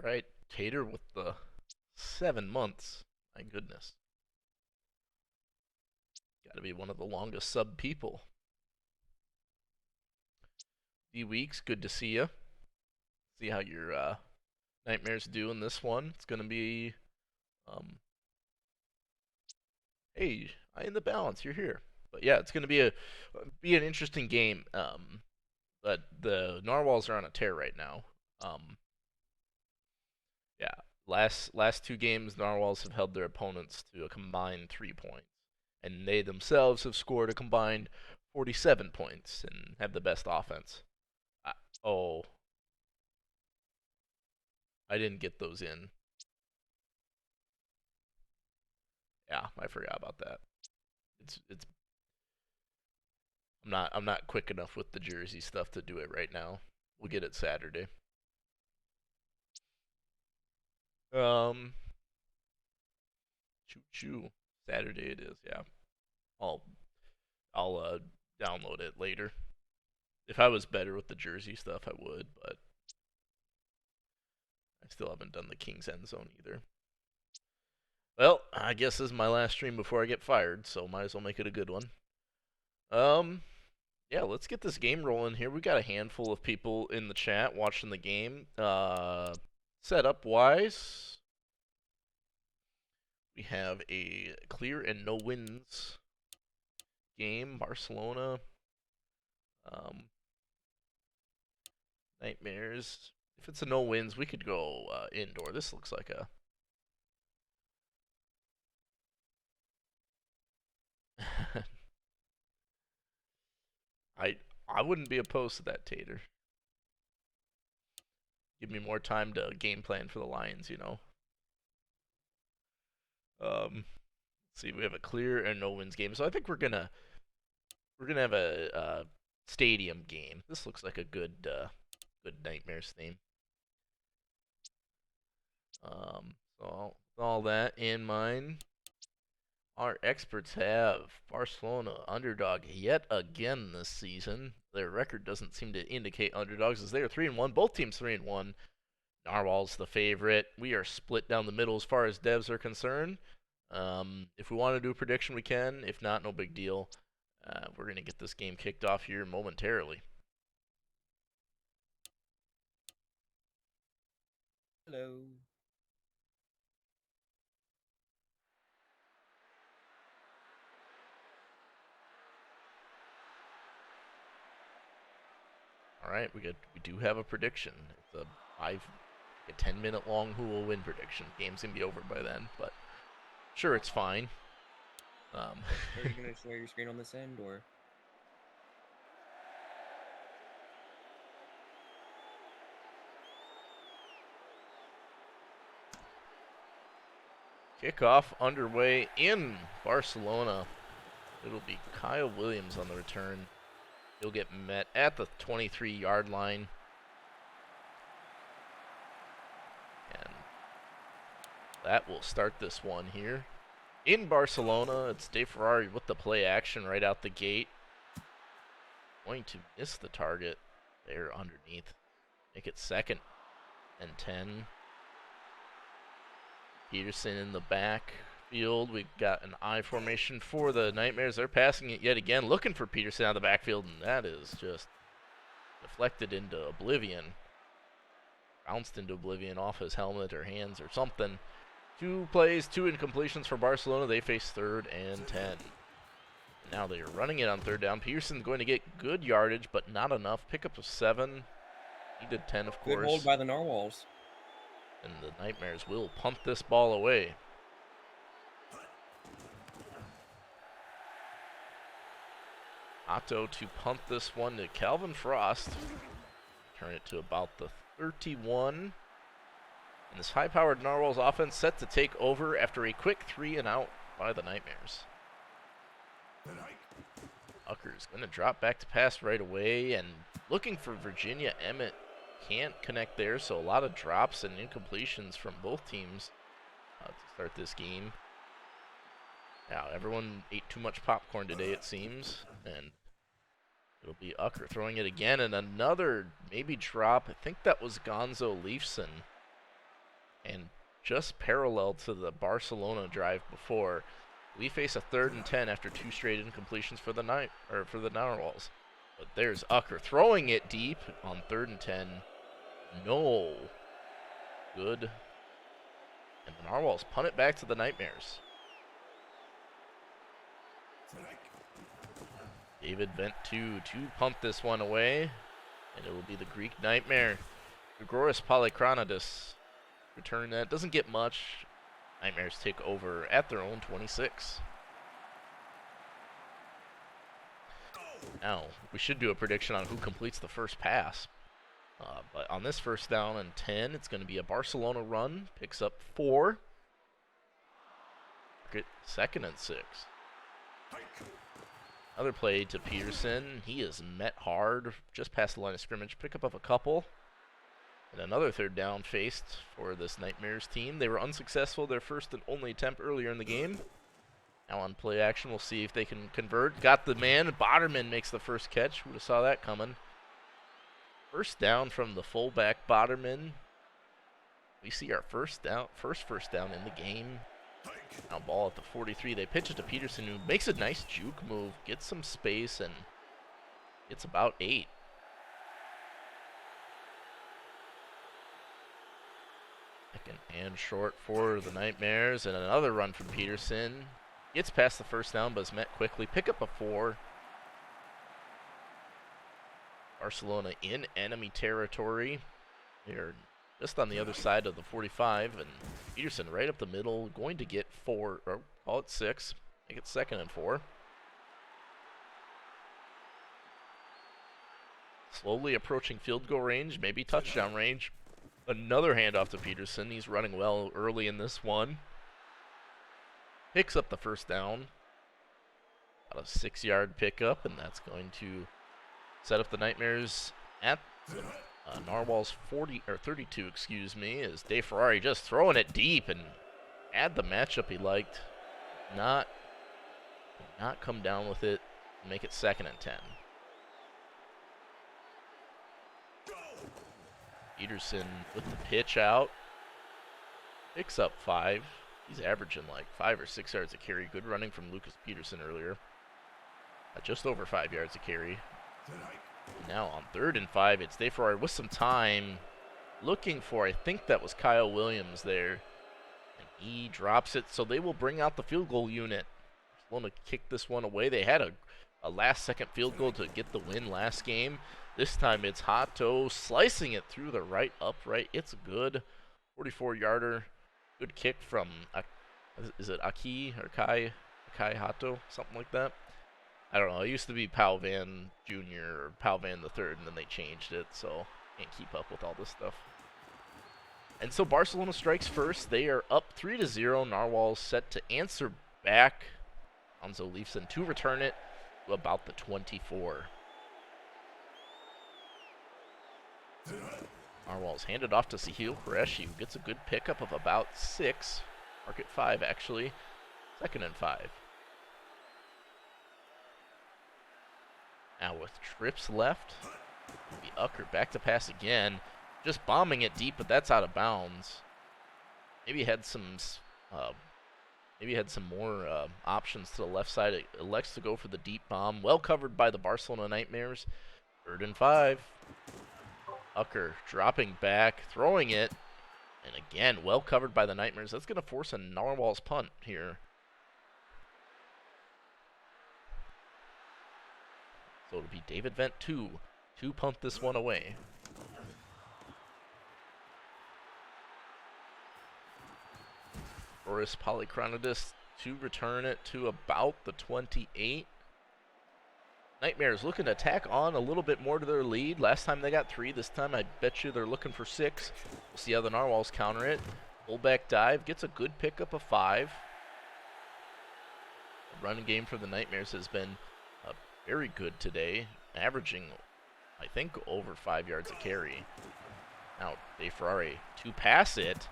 Right, Tater with the 7 months. My goodness. Gotta be one of the longest sub people. D-Weeks, good to see you. See how your Nightmares do in this one. It's gonna be, um, hey, I in the balance, you're here. But yeah, it's gonna be an interesting game. But the Narwhals are on a tear right now. Um, yeah, last two games, Narwhals have held their opponents to a combined 3 points, and they themselves have scored a combined 47 points and have the best offense. I, oh, I didn't get those in. Yeah, I forgot about that. It's I'm not quick enough with the jersey stuff to do it right now. We'll get it Saturday. Um, choo choo. Saturday it is. Yeah. I'll I'll download it later. If I was better with the jersey stuff, I would, but I still haven't done the King's End Zone either. Well, I guess this is my last stream before I get fired, so might as well make it a good one. Um, yeah, let's get this game rolling here. We got a handful of people in the chat watching the game. Setup wise, we have a clear and no wins game. Barcelona, um, Nightmares. If it's a no wins, we could go indoor. This looks like a. I I wouldn't be opposed to that, Tater. Give me more time to game plan for the Lions, you know. Let's see, we have a clear and no wins game, so I think we're gonna have a stadium game. This looks like a good Nightmares theme. So all that in mind, our experts have Barcelona underdog yet again this season. Their record doesn't seem to indicate underdogs as they are 3-1. Both teams 3-1. Narwhal's the favorite. We are split down the middle as far as devs are concerned. If we want to do a prediction, we can. If not, no big deal. We're going to get this game kicked off here momentarily. Hello. All right, we do have a prediction. It's a 10-minute long who will win prediction. Game's gonna be over by then, but sure, it's fine. Um, Are you gonna share your screen on this end or? Kickoff underway in Barcelona. It'll be Kyle Williams on the return. He'll get met at the 23-yard line. And that will start this one here. In Barcelona, it's Dave Ferrari with the play action right out the gate. Going to miss the target there underneath. Make it 2nd and 10. Peterson in the backfield. We got an I formation for the Nightmares. They're passing it yet again, looking for Peterson out of the backfield, and that is just deflected into oblivion. Bounced into oblivion off his helmet or hands or something. 2 plays, 2 incompletions for Barcelona. They face 3rd and 10. Now they are running it on 3rd down. Peterson's going to get good yardage, but not enough. Pickup of 7. He did 10, of Good hold course. by the Narwhals. And the Nightmares will punt this ball away. Otto to punt this one to Calvin Frost. Turn it to about the 31. And this high-powered Narwhals offense set to take over after a quick 3-and-out by the Nightmares. Ucker's going to drop back to pass right away and looking for Virginia. Emmett can't connect there, so a lot of drops and incompletions from both teams to start this game. Now, everyone ate too much popcorn today, it seems, and it'll be Ucker throwing it again, and another maybe drop. I think that was Gonzo Leafson. And just parallel to the Barcelona drive before, we face a 3rd and 10 after 2 straight incompletions for the Narwhals. But there's Ucker throwing it deep on 3rd and 10. No. Good. And the Narwhals punt it back to the Nightmares. David Vent to punt this one away. And it will be the Greek Nightmare. Grigoris Polychronidis return that. Doesn't get much. Nightmares take over at their own 26. Now, we should do a prediction on who completes the first pass. But on this 1st down and 10, it's going to be a Barcelona run. Picks up 4. Get 2nd and 6. Another play to Peterson. He is met hard just past the line of scrimmage. Pickup of a couple. And another 3rd down faced for this Nightmares team. They were unsuccessful their first and only attempt earlier in the game. Now on play action, we'll see if they can convert. Got the man. Boderman makes the first catch. Who would have saw that coming? 1st down from the fullback, Boderman. We see our first down in the game. Now ball at the 43. They pitch it to Peterson, who makes a nice juke move, gets some space, and gets about 8. Second and short for the Nightmares, and another run from Peterson. Gets past the 1st down, but is met quickly. Pick up a 4. Barcelona in enemy territory. They're just on the other side of the 45, and Peterson right up the middle, going to get 4, or call it 6. Make it 2nd and 4. Slowly approaching field goal range, maybe touchdown range. Another handoff to Peterson. He's running well early in this one. Picks up the 1st down. About a 6-yard pickup, and that's going to set up the Nightmares at the Narwhals 32, excuse me, as Dave Ferrari just throwing it deep and add the matchup he liked. Not come down with it and make it 2nd and 10. Peterson with the pitch out. Picks up 5. He's averaging like 5 or 6 yards a carry. Good running from Lucas Peterson earlier. Just over 5 yards a carry. Now on 3rd and 5, it's Dave Ferrari with some time. Looking for, I think that was Kyle Williams there. And he drops it, so they will bring out the field goal unit. Want to kick this one away. They had a last-second field goal to get the win last game. This time it's Hato slicing it through the right upright. It's good. 44-yarder. Good kick from, is it Aki or Kai Hato? Something like that. I don't know. It used to be Pal Van Jr. or Pal Van the Third, and then they changed it, so can't keep up with all this stuff. And so Barcelona strikes first. They are up 3-0. Narwhals set to answer back. Anzo Leifson to return it to about the 24. Narwhals handed off to Sahil Qureshi, who gets a good pickup of about 6. Mark it 5, actually. 2nd and 5. Now with trips left, the Ucker back to pass again. Just bombing it deep, but that's out of bounds. Maybe had some more options to the left side. It elects to go for the deep bomb. Well covered by the Barcelona Nightmares. 3rd and 5. Ucker dropping back, throwing it. And again, well covered by the Nightmares. That's going to force a Narwhals punt here. So it'll be David Vent to punt this one away. Boris Polychronidis to return it to about the 28. Nightmares looking to tack on a little bit more to their lead. Last time they got 3. This time I bet you they're looking for 6. We'll see how the Narwhals counter it. Fullback dive gets a good pickup of 5. The running game for the Nightmares has been very good today, averaging, I think, over 5 yards a carry. Now, De Ferrari to pass it.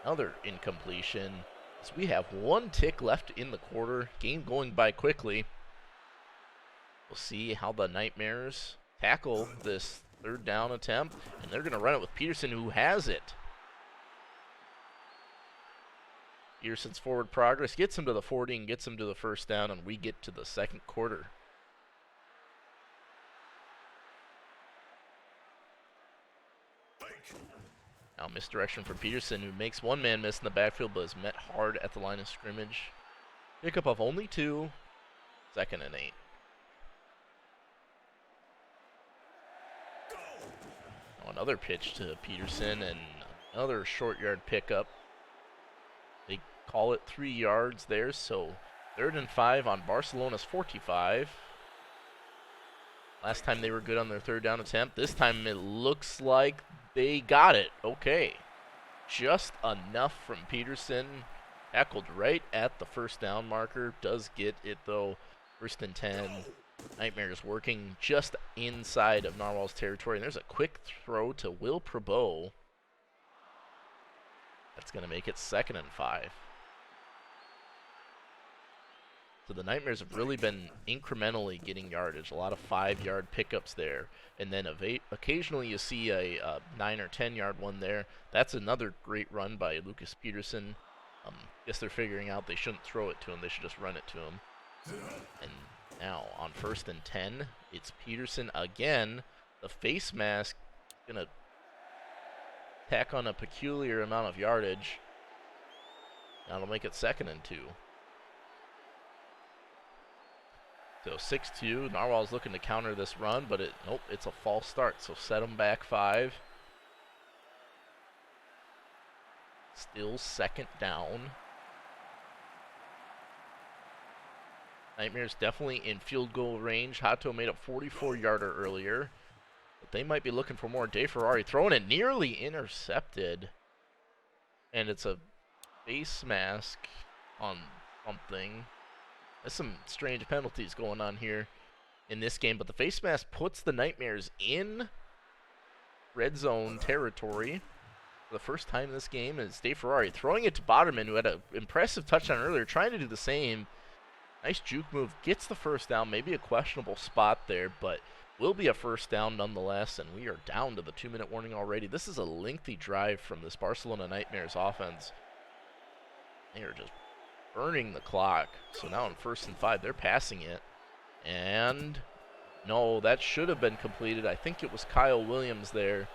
Another incompletion. So we have 1 tick left in the quarter. Game going by quickly. We'll see how the Nightmares tackle this 3rd down attempt. And they're going to run it with Peterson, who has it. Peterson's forward progress gets him to the 40 and gets him to the first down, and we get to the second quarter. Now misdirection for Peterson, who makes one man miss in the backfield, but is met hard at the line of scrimmage. Pickup of only 2, 2nd and 8. Now another pitch to Peterson and another short yard pickup. They call it 3 yards there, so 3rd and 5 on Barcelona's 45. Last time they were good on their 3rd down attempt. This time it looks like they got it. Okay. Just enough from Peterson. Tackled right at the first down marker. Does get it though. 1st and 10. Nightmares working just inside of Narwhal's territory. And there's a quick throw to Will Prebeau. That's going to make it 2nd and 5. So the Nightmares have really been incrementally getting yardage. A lot of 5-yard pickups there. And then occasionally you see a 9 or 10-yard one there. That's another great run by Lucas Peterson. Guess they're figuring out they shouldn't throw it to him. They should just run it to him. And now on 1st and 10, it's Peterson again. The face mask going to tack on a peculiar amount of yardage. That'll make it 2nd and 2. So 6-2. Narwhal's looking to counter this run, but nope, it's a false start. So set them back 5. Still 2nd down. Nightmares definitely in field goal range. Hato made a 44-yarder earlier, but they might be looking for more. DeFerrari throwing it nearly intercepted, and it's a face mask on something. There's some strange penalties going on here in this game, but the face mask puts the Nightmares in red zone territory for the first time in this game. Is DeFerrari throwing it to Boderman, who had an impressive touchdown earlier, trying to do the same. Nice juke move, gets the first down, maybe a questionable spot there, but will be a first down nonetheless, and we are down to the 2-minute warning already. This is a lengthy drive from this Barcelona Nightmares offense. They are just burning the clock. So now on 1st and 5, they're passing it. And no, that should have been completed. I think it was Kyle Williams there.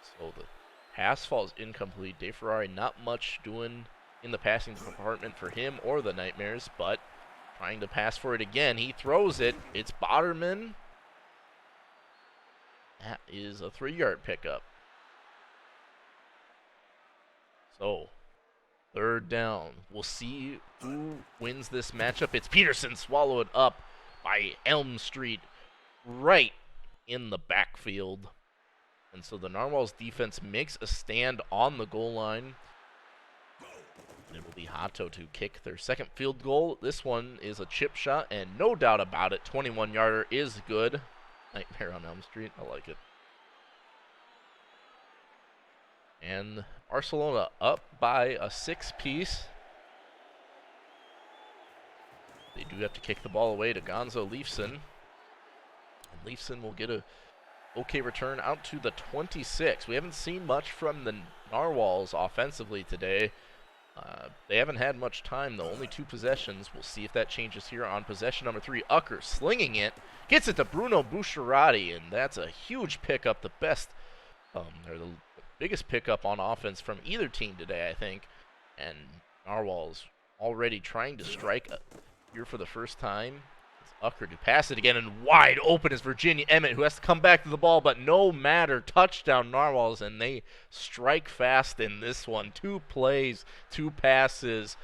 So the pass falls incomplete. DeFerrari not much doing in the passing department for him or the Nightmares, but trying to pass for it again. He throws it. It's Boderman. That is a 3-yard pickup. So 3rd down. We'll see who wins this matchup. It's Peterson swallowed up by Elm Street right in the backfield. And so the Narwhals defense makes a stand on the goal line. And it will be Hato to kick their 2nd field goal. This one is a chip shot, and no doubt about it, 21-yarder is good. Nightmare on Elm Street. I like it. And Barcelona up by a 6-piece. They do have to kick the ball away to Gonzo Leifson. And Leifson will get a okay return out to the 26. We haven't seen much from the Narwhals offensively today. They haven't had much time, though. Only 2 possessions. We'll see if that changes here on possession number 3. Ucker slinging it. Gets it to Bruno Bucciarati, and that's a huge pickup. The best, or the biggest pickup on offense from either team today, I think. And Narwhals already trying to strike here for the first time. Ucker to pass it again, and wide open is Virginia Emmett, who has to come back to the ball, but no matter. Touchdown Narwhals, and they strike fast in this one. 2 plays, 2 passes,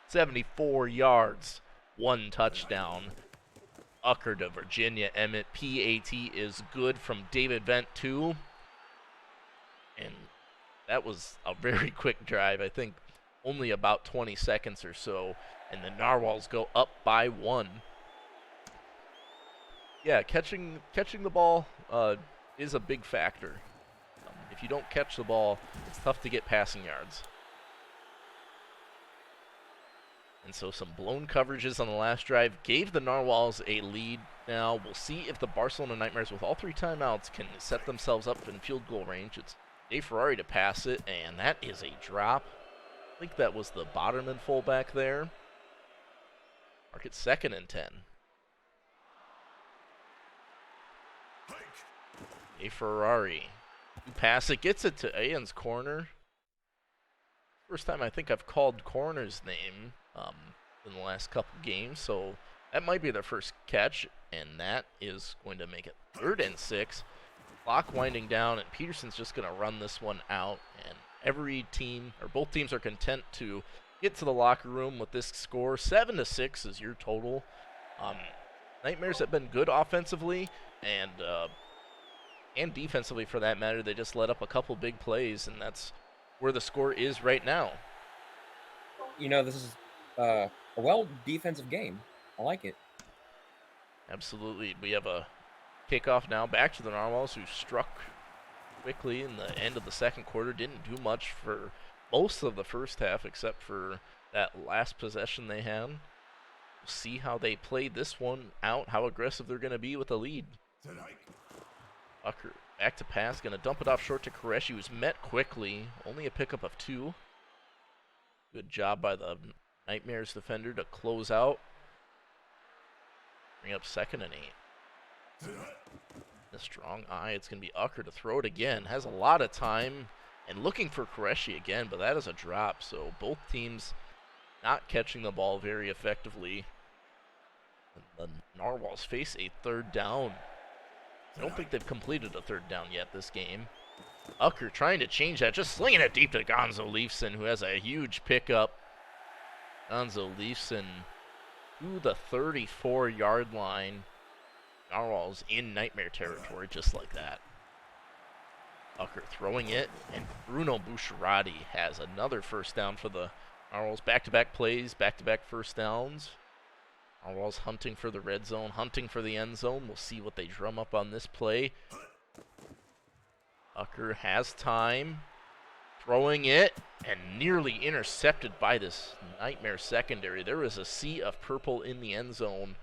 74 yards, 1 touchdown. Ucker to Virginia Emmett. PAT is good from David Vent, too. And that was a very quick drive. I think only about 20 seconds or so, and the Narwhals go up by 1. Yeah, catching the ball is a big factor. If you don't catch the ball, it's tough to get passing yards. And so some blown coverages on the last drive gave the Narwhals a lead. Now we'll see if the Barcelona Nightmares, with all 3 timeouts, can set themselves up in field goal range. It's DeFerrari to pass it, and that is a drop. think that was the Botterman fullback there. Mark it 2nd and 10. A Ferrari. Pass it, gets it to Ian's corner. First time I think I've called corner's name in the last couple games, so that might be their first catch, and that is going to make it 3rd and 6. Clock winding down, and Peterson's just going to run this one out, and every team, or both teams, are content to get to the locker room with this score. 7-6 is your total. Nightmares have been good offensively, and defensively for that matter. They just let up a couple big plays, and that's where the score is right now. This is a defensive game. I like it. Absolutely. We have a kickoff now back to the Narwhals, who struck quickly in the end of the second quarter. Didn't do much for most of the first half except for that last possession they had. We'll see how they play this one out, how aggressive they're going to be with the lead. Bucker back to pass, going to dump it off short to Koresh. He was met quickly, only a pickup of 2. Good job by the Nightmares defender to close out. Bring up 2nd and 8. The strong eye, it's going to be Ucker to throw it again. Has a lot of time and looking for Koreshi again, but that is a drop. So both teams not catching the ball very effectively. And the Narwhals face a 3rd down. I don't think they've completed a 3rd down yet this game. Ucker trying to change that, just slinging it deep to Gonzo Leifson, who has a huge pickup. Gonzo Leifson to the 34-yard line. Narwhals in Nightmare territory just like that. Ucker throwing it, and Bruno Bucciarati has another 1st down for the Narwhals. Back-to-back plays, back-to-back 1st downs. Narwhals hunting for the red zone, hunting for the end zone. We'll see what they drum up on this play. Ucker has time, throwing it, and nearly intercepted by this Nightmare secondary. There is a sea of purple in the end zone.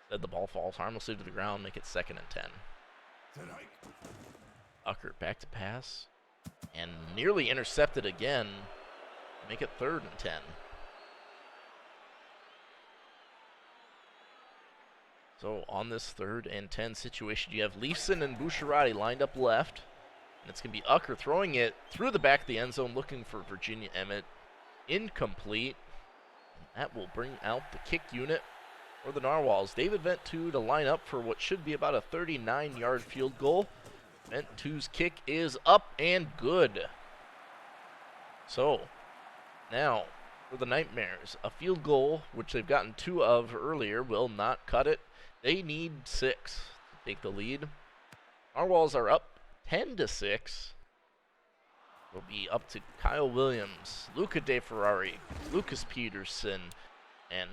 Instead, the ball falls harmlessly to the ground, make it 2nd and 10. Ucker back to pass, and nearly intercepted again, make it 3rd and 10. So on this 3rd and 10 situation, you have Leifson and Bucciarati lined up left. And it's going to be Ucker throwing it through the back of the end zone, looking for Virginia Emmett. Incomplete. And that will bring out the kick unit for the Narwhals. David Vent-2 to line up for what should be about a 39-yard field goal. Vent-2's kick is up and good. So, now for the Nightmares, a field goal, which they've gotten 2 of earlier, will not cut it. They need 6 to take the lead. Narwhals are up 10-6. Will be up to Kyle Williams, Luca De Ferrari, Lucas Peterson, and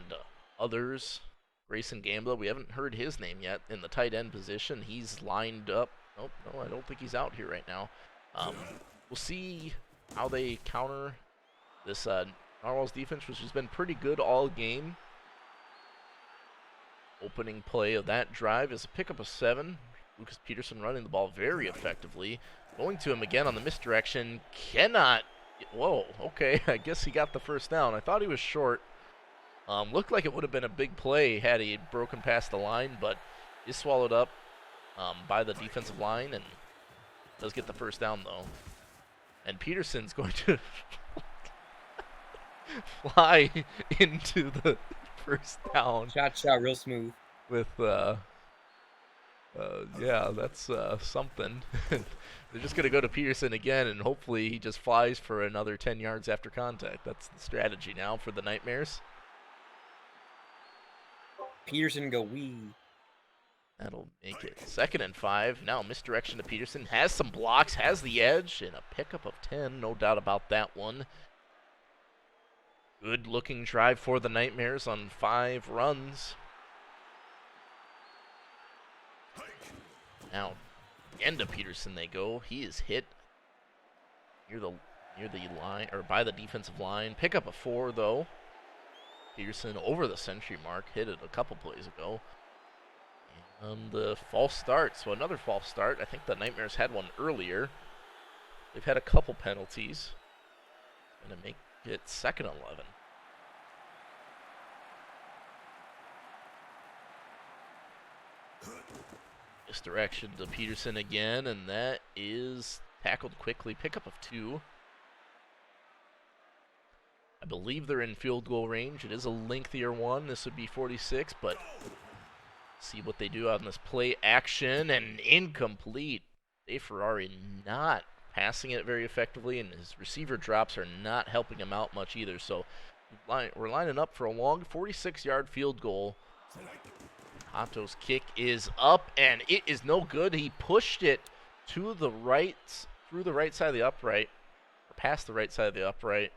others. Grayson Gambler, we haven't heard his name yet in the tight end position. He's lined up. Nope, no, I don't think he's out here right now. We'll see how they counter this Narwhals defense, which has been pretty good all game. Opening play of that drive is a pickup of 7. Lucas Peterson running the ball very effectively. Going to him again on the misdirection. Cannot. Whoa, okay. I guess he got the 1st down. I thought he was short. Looked like it would have been a big play had he broken past the line, but is swallowed up by the defensive line and does get the 1st down, though. And Peterson's going to fly into the 1st down. Shot real smooth. With, yeah, that's something. They're just going to go to Peterson again, and hopefully he just flies for another 10 yards after contact. That's the strategy now for the Nightmares. Peterson go wee. That'll make it 2nd and 5. Now misdirection to Peterson. Has some blocks, has the edge, and a pickup of 10. No doubt about that one. Good looking drive for the Nightmares on 5 runs. Now, again to Peterson they go. He is hit near the line, or by the defensive line. Pickup of 4 though. Peterson over the century mark, hit it a couple plays ago. And the false start, so another false start. I think the Nightmares had one earlier. They've had a couple penalties. Gonna make it 2nd and 11. Misdirection to Peterson again, and that is tackled quickly. Pickup of 2. I believe they're in field goal range. It is a lengthier one. This would be 46, but see what they do on this play action, and incomplete. Dave Ferrari not passing it very effectively, and his receiver drops are not helping him out much either. So we're lining up for a long 46-yard field goal. Hato's kick is up, and it is no good. He pushed it to the right, through the right side of the upright, or past the right side of the upright.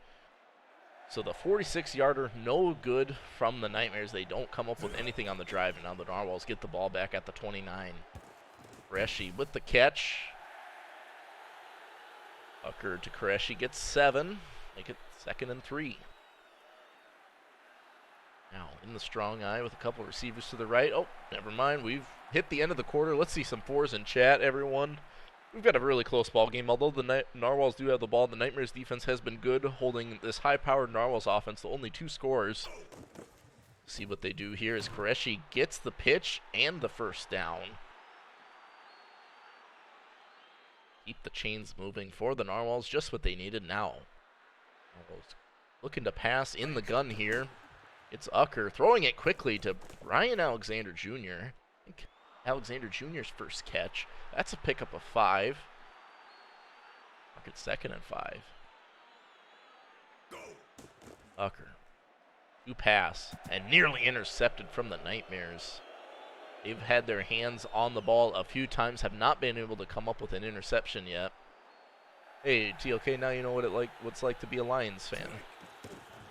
So the 46-yarder, no good from the Nightmares. They don't come up with anything on the drive, and now the Narwhals get the ball back at the 29. Koreshi with the catch. Tucker to Koreshi, gets 7. Make it 2nd and 3. Now in the strong eye with a couple of receivers to the right. Oh, never mind. We've hit the end of the quarter. Let's see some 4s in chat, everyone. We've got a really close ball game. Although the Narwhals do have the ball, the Nightmares defense has been good, holding this high-powered Narwhals offense to only 2 scores. See what they do here as Koreshi gets the pitch and the 1st down. Keep the chains moving for the Narwhals, just what they needed now. Narwhals looking to pass in the gun here. It's Ucker throwing it quickly to Ryan Alexander Jr. I think Alexander Jr.'s first catch. That's a pickup of 5. Ucker's 2nd and 5. Ucker. 2 pass and nearly intercepted from the Nightmares. They've had their hands on the ball a few times, have not been able to come up with an interception yet. Hey, TLK, now you know what's like to be a Lions fan.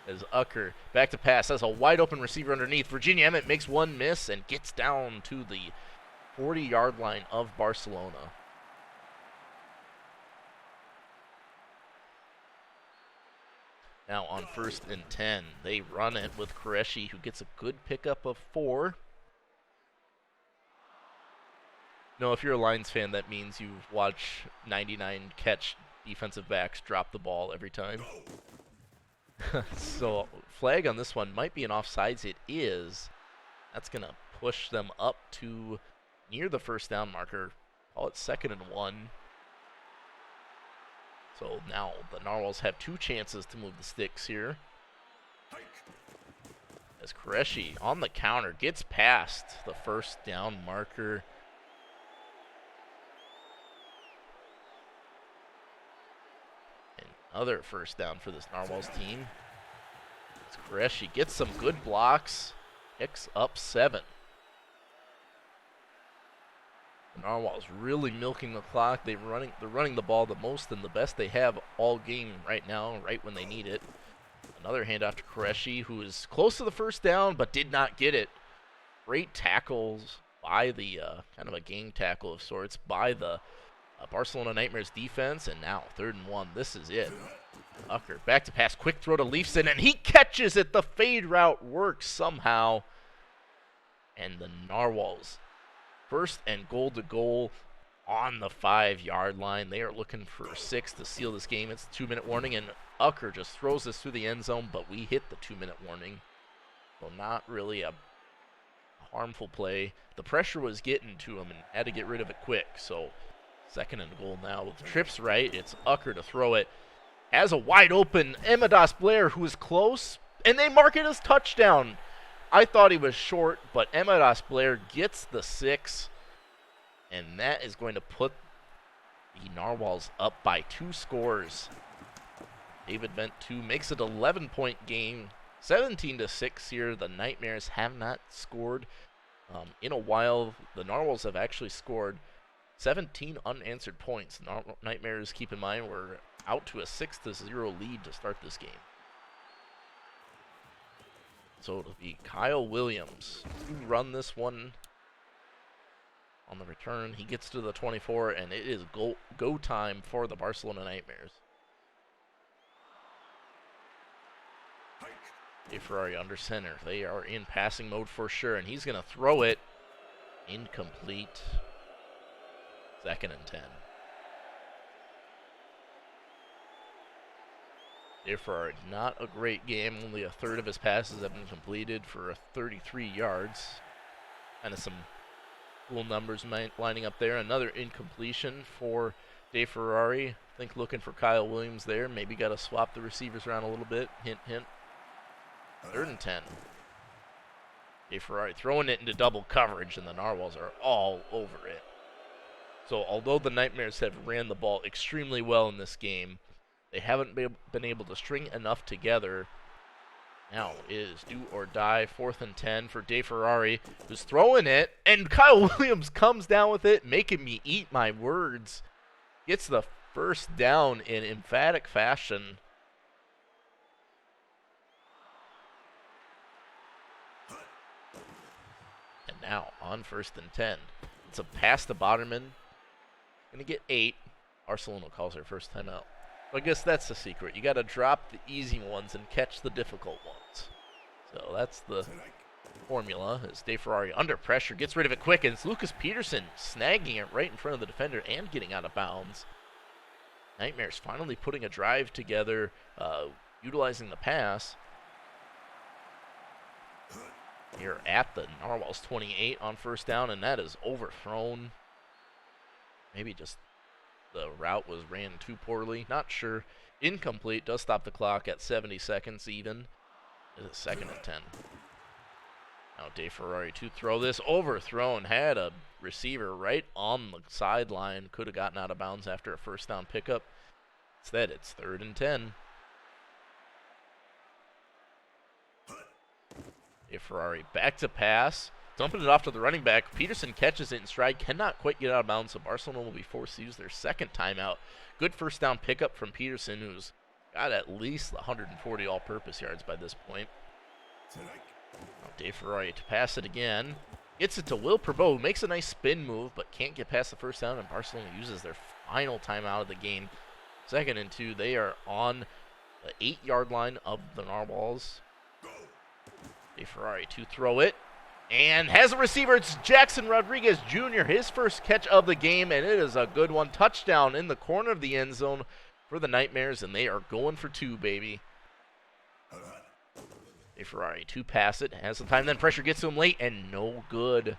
As Ucker back to pass, has a wide open receiver underneath. Virginia Emmett makes one miss and gets down to the 40-yard line of Barcelona. Now on 1st and 10, they run it with Koreshi, who gets a good pickup of 4. No, if you're a Lions fan, that means you watch 99 catch defensive backs drop the ball every time. So flag on this one might be an offsides. It is. That's going to push them up to near the 1st down marker. Call it 2nd and 1. So now the Narwhals have 2 chances to move the sticks here. As Koreshi on the counter gets past the 1st down marker. Another 1st down for this Narwhals team. As Koreshi gets some good blocks, picks up 7. The Narwhals really milking the clock. They're running the ball the most and the best they have all game right now, right when they need it. Another handoff to Koreshi, who is close to the 1st down but did not get it. Great tackles by the kind of a game tackle of sorts by the Barcelona Nightmares defense, and now 3rd and 1. This is it. Ucker back to pass, quick throw to Leafson, and he catches it. The fade route works somehow, and the Narwhals 1st and goal to goal on the 5-yard line. They are looking for 6 to seal this game. It's a 2-minute warning, and Ucker just throws this through the end zone, but we hit the 2-minute warning, so not really a harmful play. The pressure was getting to him and had to get rid of it quick, so 2nd and goal now with trips right. It's Ucker to throw it. Has a wide open Emadas Blair, who is close, and they mark it as touchdown. I thought he was short, but Emadas Blair gets the 6, and that is going to put the Narwhals up by 2 scores. David Vent 2 makes it 11-point game, 17-6 here. The Nightmares have not scored in a while. The Narwhals have actually scored 17 unanswered points. Nightmares, keep in mind, were out to a 6-0 lead to start this game. So it'll be Kyle Williams to run this one on the return. He gets to the 24, and it is go time for the Barcelona Nightmares. A Ferrari under center. They are in passing mode for sure, and he's going to throw it. Incomplete. 2nd and 10. Therefore, not a great game. Only a third of his passes have been completed for 33 yards. Kind of some cool numbers lining up there. Another incompletion for Dave Ferrari. I think looking for Kyle Williams there. Maybe got to swap the receivers around a little bit. Hint, hint. 3rd and 10. Dave Ferrari throwing it into double coverage, and the Narwhals are all over it. So although the Nightmares have ran the ball extremely well in this game, they haven't been able to string enough together. Now is do or die, 4th and 10 for Dave Ferrari, who's throwing it, and Kyle Williams comes down with it, making me eat my words. Gets the first down in emphatic fashion. And now on 1st and 10. It's a pass to Boderman. Gonna get 8. Barcelona calls her first timeout. I guess that's the secret. You got to drop the easy ones and catch the difficult ones. So that's the formula. As Dave Ferrari under pressure gets rid of it quick, and it's Lucas Peterson snagging it right in front of the defender and getting out of bounds. Nightmares finally putting a drive together, utilizing the pass. Here at the Narwhals 28 on 1st down, and that is overthrown. Maybe just the route was ran too poorly. Not sure. Incomplete. Does stop the clock at 70 seconds even. It is 2nd and 10. Now Dave Ferrari to throw this. Overthrown. Had a receiver right on the sideline. Could have gotten out of bounds after a 1st down pickup. Instead, it's 3rd and 10. Dave Ferrari back to pass. Dumping it off to the running back. Peterson catches it in stride. Cannot quite get out of bounds, so Barcelona will be forced to use their 2nd timeout. Good 1st down pickup from Peterson, who's got at least 140 all-purpose yards by this point. Now Dave Ferrari to pass it again. Gets it to Will Perbeau, who makes a nice spin move, but can't get past the 1st down, and Barcelona uses their final timeout of the game. 2nd and 2. They are on the 8-yard line of the Narwhals. Dave Ferrari to throw it. And has a receiver. It's Jackson Rodriguez Jr., his first catch of the game, and it is a good one. Touchdown in the corner of the end zone for the Nightmares, and they are going for 2, baby. Dave Ferrari to pass it. Has some time, then pressure gets to him late, and no good.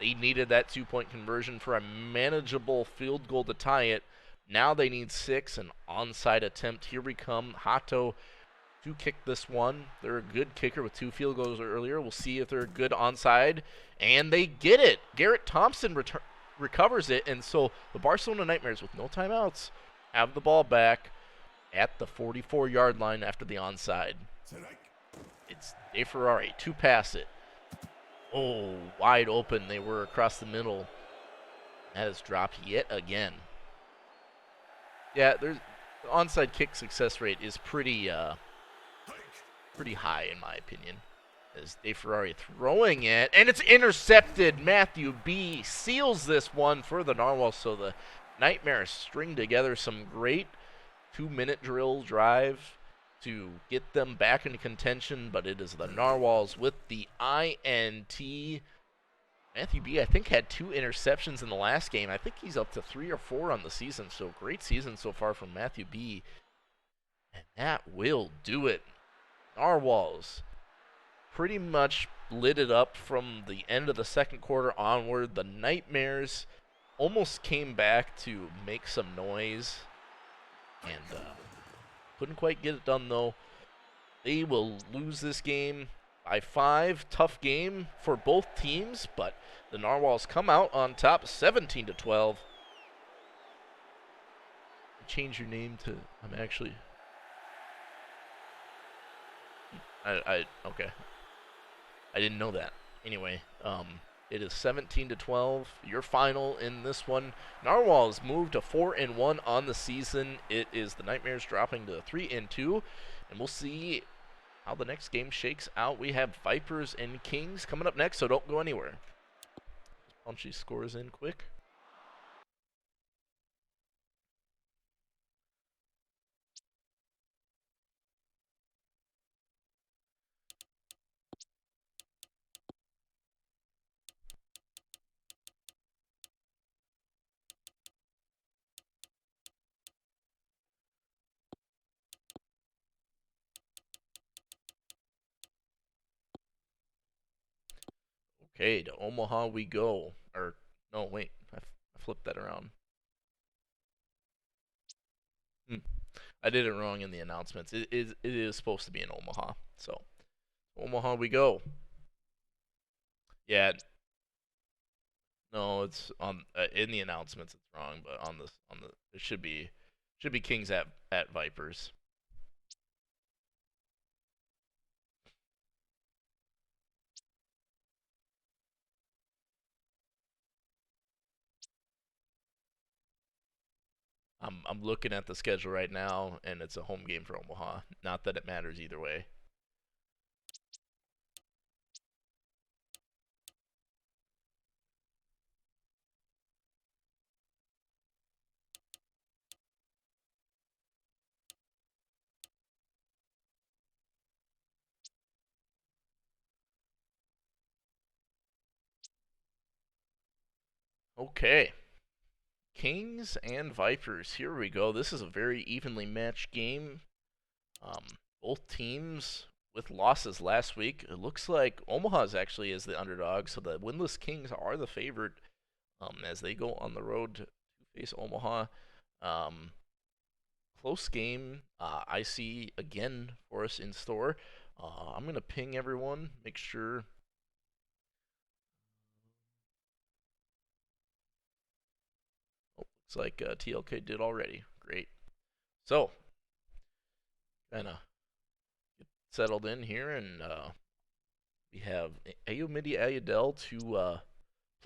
They needed that 2-point conversion for a manageable field goal to tie it. Now they need 6, an onside attempt. Here we come. Hato to kick this one. They're a good kicker with 2 field goals earlier. We'll see if they're a good onside. And they get it. Garrett Thompson recovers it. And so the Barcelona Nightmares, with no timeouts, have the ball back at the 44-yard line after the onside. It's Dave Ferrari to pass it. Oh, wide open. They were across the middle. That is dropped yet again. Yeah, the onside kick success rate is pretty high in my opinion. As Dave Ferrari throwing it, and it's intercepted. Matthew B. seals this one for the Narwhals, so the Nightmares string together some great 2-minute drill drive to get them back into contention, but it is the Narwhals with the INT. Matthew B., I think, had 2 interceptions in the last game. I think he's up to 3 or 4 on the season, so great season so far from Matthew B. And that will do it. Narwhals pretty much lit it up from the end of the 2nd quarter onward. The Nightmares almost came back to make some noise and couldn't quite get it done, though. They will lose this game by 5. Tough game for both teams, but the Narwhals come out on top 17-12. Change your name to, I'm actually... okay. I didn't know that. Anyway, it is 17-12. Your final in this one. Narwhals moved to 4-1 on the season. It is the Nightmares dropping to 3-2, and we'll see how the next game shakes out. We have Vipers and Kings coming up next, so don't go anywhere. Punch these scores in quick. Okay, to Omaha we go. Or, no, wait. I flipped that around. Hmm. I did it wrong in the announcements. It is supposed to be in Omaha. So, Omaha we go. Yeah, no, it's on in the announcements. It's wrong, but on the it should be Kings at Vipers. I'm looking at the schedule right now, and it's a home game for Omaha. Not that it matters either way. Okay, Kings and Vipers. Here we go. This is a very evenly matched game. Um, both teams with losses last week. It looks like Omaha's actually is the underdog, so the winless Kings are the favorite as they go on the road to face Omaha. Um, close game. I see again for us in store. I'm gonna ping everyone, make sure. Oh, looks like TLK did already. Great. So, kind of settled in here, and we have Ayomidi Ayadel to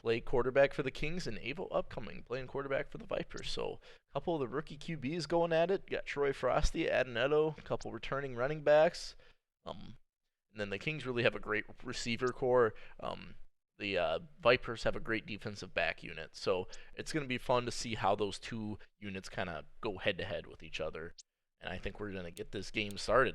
play quarterback for the Kings, and Avo Upcoming playing quarterback for the Vipers. So a couple of the rookie QBs going at it. Got Troy Frosty, Adenetto, a couple returning running backs. And then the Kings really have a great receiver core. The Vipers have a great defensive back unit. So it's going to be fun to see how those two units kind of go head to head with each other. And I think we're going to get this game started.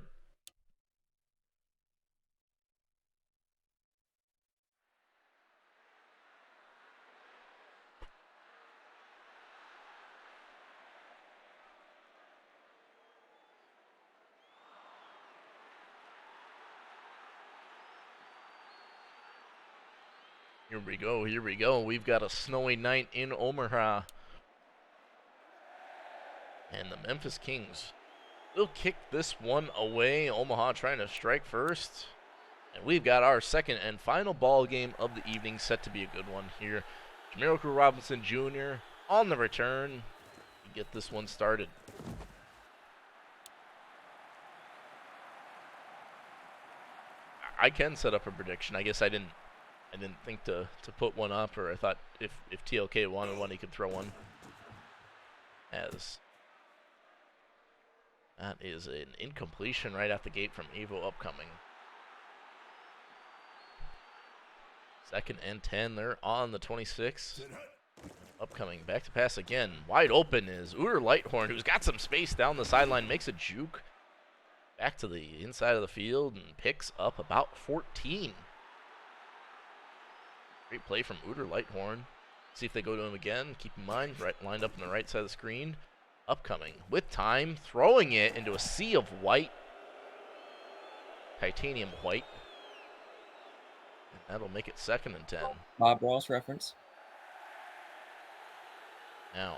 Here we go. Here we go. We've got a snowy night in Omaha. And the Memphis Kings will kick this one away. Omaha trying to strike first. And we've got our second and final ball game of the evening set to be a good one here. Jamiroquai Robinson Jr. on the return to get this one started. I can set up a prediction. I guess I didn't think to put one up, or I thought if TLK wanted one, he could throw one. As that is an incompletion right out the gate from Evo Upcoming. Second and 10. They're on the 26. Upcoming back to pass again. Wide open is Uter Lighthorn, who's got some space down the sideline, makes a juke back to the inside of the field and picks up about 14. Great play from Uter Lighthorn. See if they go to him again. Keep in mind, right lined up on the right side of the screen. Upcoming with time, throwing it into a sea of white. Titanium white. And that'll make it second and 10. Bob Ross reference. Now,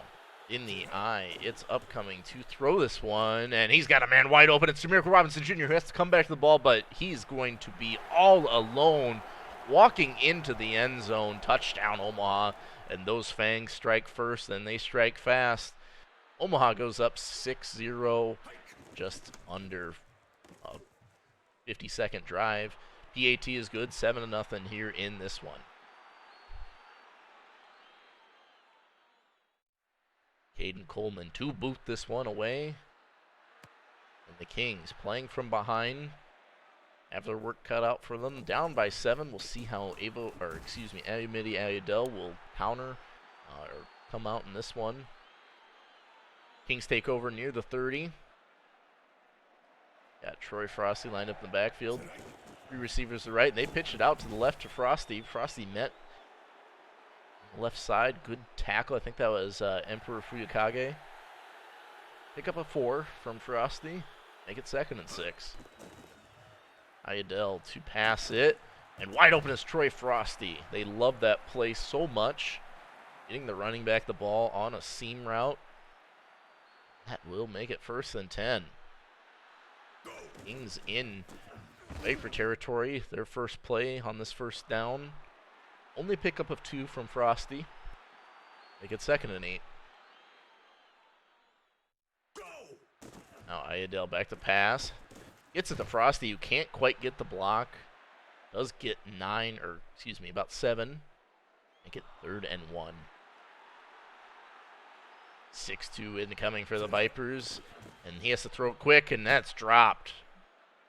in the eye, it's Upcoming to throw this one, and he's got a man wide open. It's Jamiroquai Robinson Jr. who has to come back to the ball, but he's going to be all alone walking into the end zone. Touchdown, Omaha. And those Fangs strike first, then they strike fast. Omaha goes up 6-0, just under a 50-second drive. PAT is good, 7-0 here in this one. Caden Coleman to boot this one away. And the Kings playing from behind. Have their work cut out for them. Down by 7. We'll see how Ayomidi Ayadel will counter or come out in this one. Kings take over near the 30. Got Troy Frosty lined up in the backfield. 3 receivers to the right. And they pitch it out to the left to Frosty. Frosty met left side, good tackle. I think that was Emperor Fuyukage. Pick up a 4 from Frosty. Make it second and 6. Ayadel to pass it. And wide open is Troy Frosty. They love that play so much. Getting the running back the ball on a seam route. That will make it 1st and 10. Kings in Viper territory. Their first play on this first down. Only pickup of 2 from Frosty. Make it 2nd and 8. Now Iredale back to pass. Gets it to Frosty, who can't quite get the block. Does get 9, or excuse me, about 7. Make it 3rd and 1. 6-2 incoming for the Vipers. And he has to throw it quick, and that's dropped.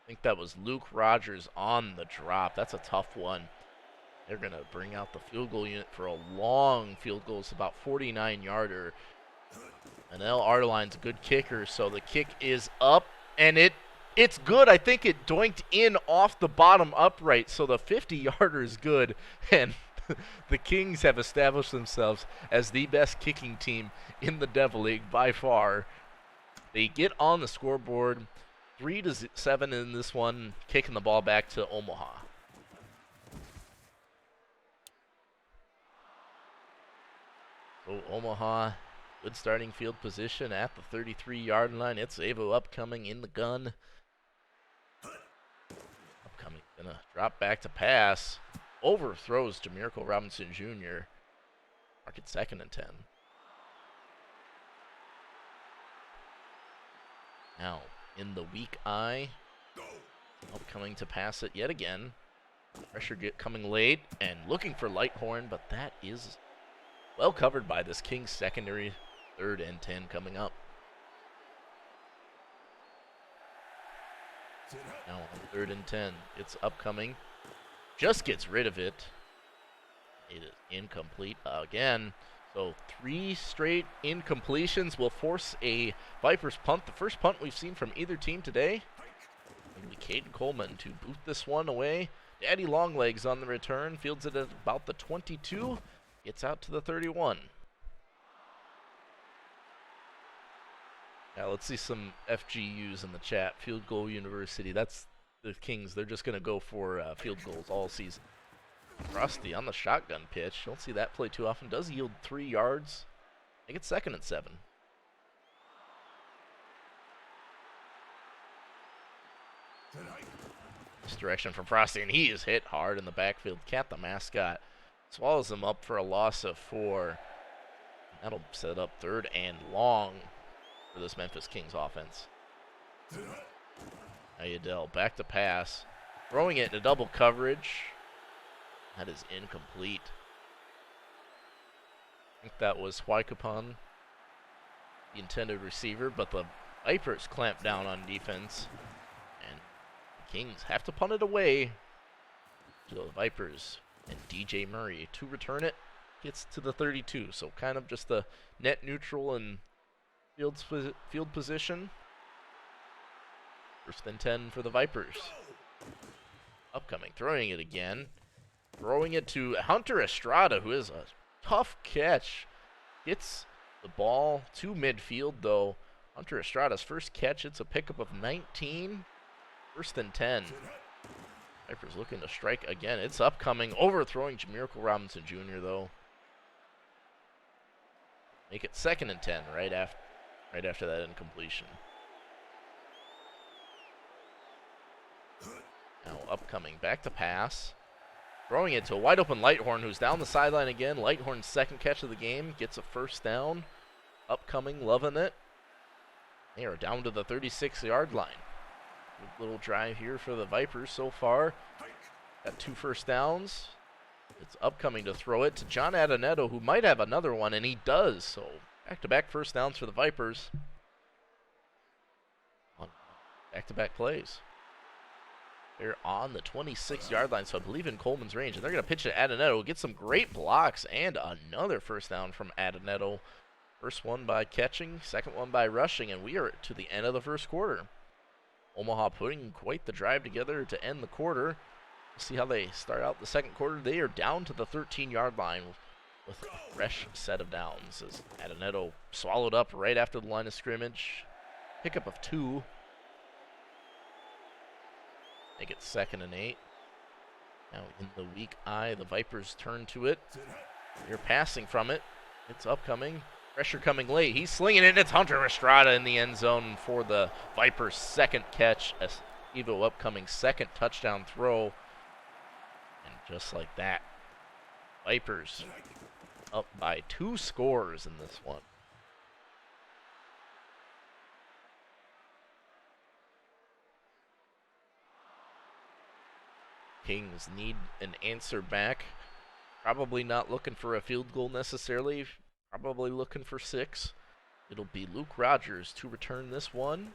I think that was Luke Rogers on the drop. That's a tough one. They're going to bring out the field goal unit for a long field goal. It's about 49-yarder. And L. Arteline's a good kicker, so the kick is up, and it's good. I think it doinked in off the bottom upright, so the 50-yarder is good. And the Kings have established themselves as the best kicking team in the Devil League by far. They get on the scoreboard 3-7 in this one, kicking the ball back to Omaha. So Omaha, good starting field position at the 33-yard line. It's Avo upcoming in the gun. Upcoming, gonna drop back to pass. Overthrows Jamirico Robinson Jr. Mark it 2nd and 10. Now, in the weak eye. Upcoming to pass it yet again. Pressure coming late and looking for Lighthorn, but that is well covered by this Kings secondary. 3rd and 10 coming up. Now on 3rd and 10. It's upcoming. Just gets rid of it. It is incomplete again. So 3 straight incompletions will force a Vipers punt. The first punt we've seen from either team today. It'll be Caden Coleman to boot this one away. Daddy Longlegs on the return. Fields it at about the 22. Gets out to the 31. Now let's see some FGUs in the chat. Field Goal University. That's the Kings. They're just going to go for field goals all season. Frosty on the shotgun pitch. Don't see that play too often. Does yield 3 yards. Make it 2nd and 7. Misdirection from Frosty, and he is hit hard in the backfield. Cat, the mascot, swallows him up for a loss of 4. That'll set up 3rd and long for this Memphis Kings offense. Ayadel back to pass. Throwing it into double coverage. That is incomplete. I think that was Huaycapan, the intended receiver, but the Vipers clamp down on defense. And the Kings have to punt it away. So the Vipers and DJ Murray to return it. Gets to the 32, so kind of just a net neutral and field position. 1st and 10 for the Vipers. Upcoming, throwing it again. Throwing it to Hunter Estrada, who is a tough catch. Gets the ball to midfield, though. Hunter Estrada's first catch, it's a pickup of 19. 1st and 10. Vipers looking to strike again. It's upcoming, overthrowing Jamirico Robinson Jr., though. Make it 2nd and 10 right after that incompletion. Now upcoming, back to pass. Throwing it to a wide open Lighthorn, who's down the sideline again. Lighthorn's 2nd catch of the game. Gets a 1st down. Upcoming, loving it. They are down to the 36-yard line. Good little drive here for the Vipers so far. Got 2 first downs. It's upcoming to throw it to John Adoneto, who might have another one, and he does. So back-to-back first downs for the Vipers. On back-to-back plays. They're on the 26-yard line, so I believe in Coleman's range. And they're going to pitch it to Adoneto. Get some great blocks and another first down from Adoneto. First one by catching, second one by rushing, and we are to the end of the first quarter. Omaha putting quite the drive together to end the quarter. We'll see how they start out the second quarter. They are down to the 13-yard line with a fresh set of downs as Adoneto swallowed up right after the line of scrimmage. Pickup of 2. Make it 2nd and 8. Now in the weak eye, the Vipers turn to it. They're passing from it. It's upcoming. Pressure coming late. He's slinging it, and it's Hunter Estrada in the end zone for the Vipers' second catch. Evo upcoming second touchdown throw. And just like that, Vipers up by 2 scores in this one. Kings need an answer back. Probably not looking for a field goal necessarily. Probably looking for 6. It'll be Luke Rogers to return this one.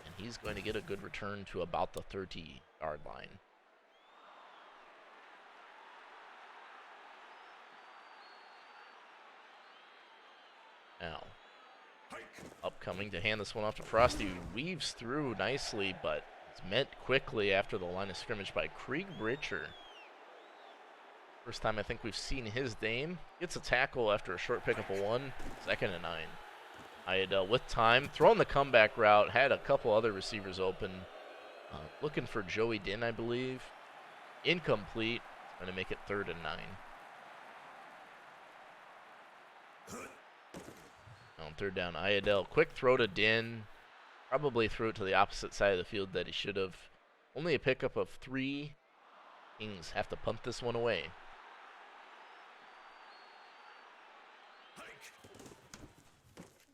And he's going to get a good return to about the 30-yard line. Now, upcoming to hand this one off to Frosty. Weaves through nicely, but it's met quickly after the line of scrimmage by Krieg Britcher. First time I think we've seen his name. Gets a tackle after a short pickup of 1. 2nd and 9. Iadel with time, throwing the comeback route, had a couple other receivers open. Looking for Joey Din, I believe. Incomplete. Going to make it 3rd and 9. On 3rd down, Iadel, quick throw to Din. Probably threw it to the opposite side of the field that he should have. Only a pickup of 3. Kings have to punt this one away.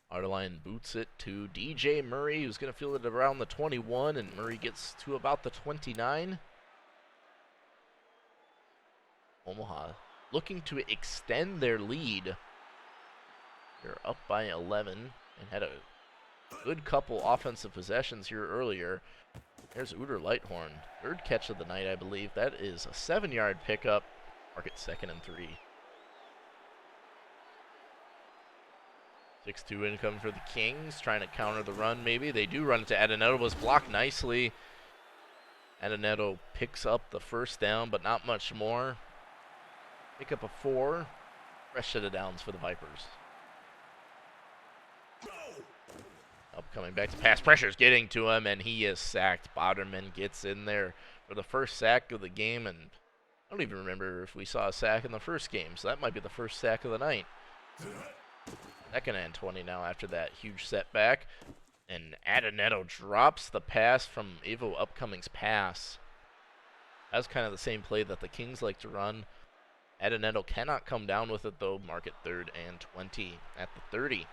Ardeline boots it to DJ Murray, who's going to field it around the 21, and Murray gets to about the 29. Omaha looking to extend their lead. They're up by 11 and had a good couple offensive possessions here earlier. There's Uter Lighthorn, 3rd catch of the night, I believe. That is a 7-yard pickup. Mark it 2nd and 3. 6-2 income for the Kings, trying to counter the run maybe. They do run it to Adenetto, was blocked nicely. Adenetto picks up the 1st down, but not much more. Pick up a 4. Fresh set of downs for the Vipers. Upcoming back to pass, pressure's getting to him, and he is sacked. Boderman gets in there for the first sack of the game, and I don't even remember if we saw a sack in the first game, so that might be the first sack of the night. 2nd and 20 now after that huge setback. And Adenetto drops the pass from Evo Upcoming's pass. That's kind of the same play that the Kings like to run. Adenetto cannot come down with it, though. Mark it 3rd and 20 at the 30.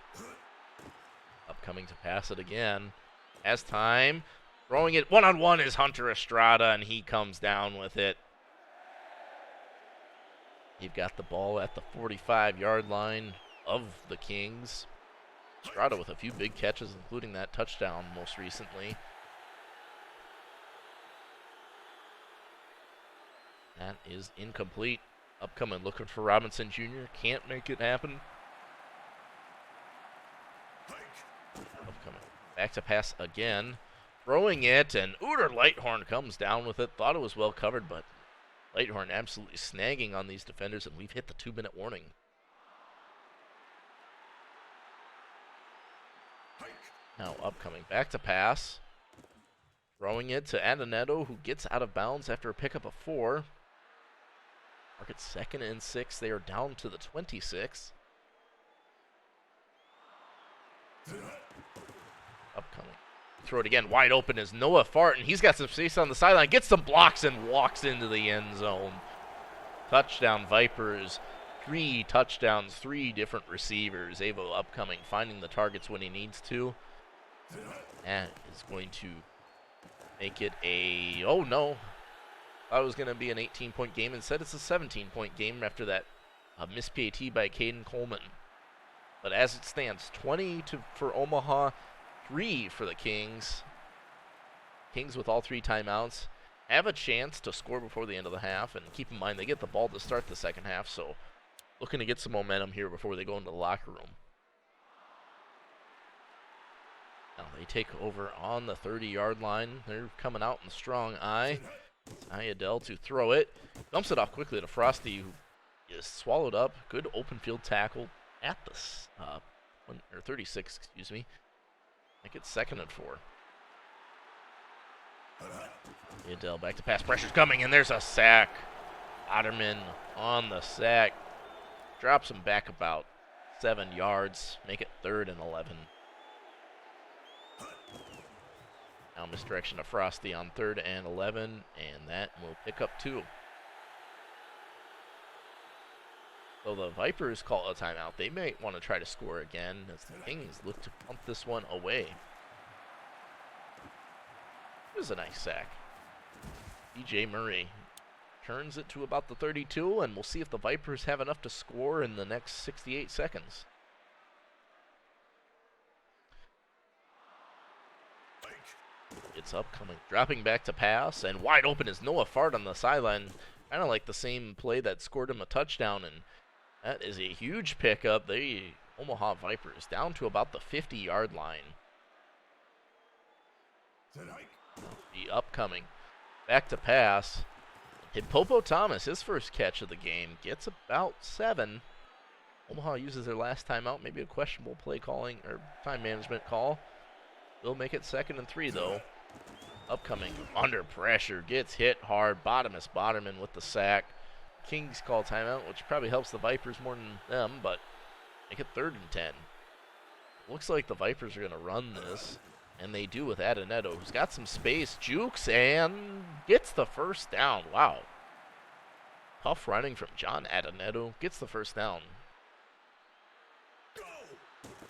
Upcoming to pass it again. Has time. Throwing it one-on-one is Hunter Estrada, and he comes down with it. You've got the ball at the 45-yard line of the Kings. Estrada with a few big catches, including that touchdown most recently. That is incomplete. Upcoming looking for Robinson Jr. Can't make it happen. Upcoming back to pass again. Throwing it, and Uter Lighthorn comes down with it. Thought it was well covered, but Lighthorn absolutely snagging on these defenders, and we've hit the 2-minute warning. Now upcoming back to pass. Throwing it to Adenetto, who gets out of bounds after a pickup of 4. Mark it 2nd and 6. They are down to the 26. Upcoming. Throw it again. Wide open is Noah Farton. He's got some space on the sideline. Gets some blocks and walks into the end zone. Touchdown Vipers. 3 touchdowns, 3 different receivers. Avo Upcoming finding the targets when he needs to. That is going to make it a... Oh, no. Thought it was going to be an 18-point game. Instead, it's a 17-point game after that missed PAT by Caden Coleman. But as it stands, 20 for Omaha, 3 for the Kings. Kings with all 3 timeouts have a chance to score before the end of the half. And keep in mind, they get the ball to start the second half. So looking to get some momentum here before they go into the locker room. Now they take over on the 30-yard line. They're coming out in strong eye. Iadel to throw it. Dumps it off quickly to Frosty, who is swallowed up. Good open field tackle at the 36, excuse me. I think it's 2nd and 4. Adele back to pass. Pressure's coming, and there's a sack. Otterman on the sack. Drops him back about 7 yards. Make it 3rd and 11. Now misdirection to Frosty on 3rd and 11, and that will pick up 2. So the Vipers call a timeout. They might want to try to score again as the Kings look to pump this one away. It was a nice sack. DJ Murray turns it to about the 32, and we'll see if the Vipers have enough to score in the next 68 seconds. It's upcoming, dropping back to pass, and wide open is Noah Fart on the sideline. Kind of like the same play that scored him a touchdown, and that is a huge pickup. The Omaha Vipers down to about the 50-yard line. The upcoming, back to pass. Popo Thomas, his first catch of the game, gets about 7. Omaha uses their last timeout, maybe a questionable play calling or time management call. They'll make it 2nd and 3 though. Upcoming, under pressure, gets hit hard. Boderman with the sack. Kings call timeout, which probably helps the Vipers more than them, but make it 3rd and 10. Looks like the Vipers are going to run this, and they do with Adenetto, who's got some space, jukes, and gets the first down. Wow. Tough running from John Adenetto. Gets the first down.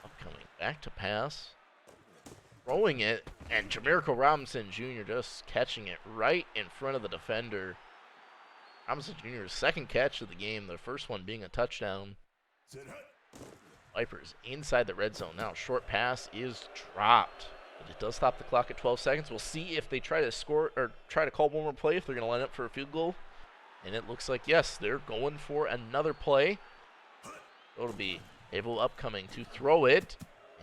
Upcoming, back to pass. Throwing it, and Jamaica Robinson Jr. just catching it right in front of the defender. Robinson Jr.'s 2nd catch of the game, the first one being a touchdown. Vipers inside the red zone. Now, short pass is dropped. But it does stop the clock at 12 seconds. We'll see if they try to score or try to call one more play, if they're going to line up for a field goal. And it looks like, yes, they're going for another play. It'll be able upcoming to throw it.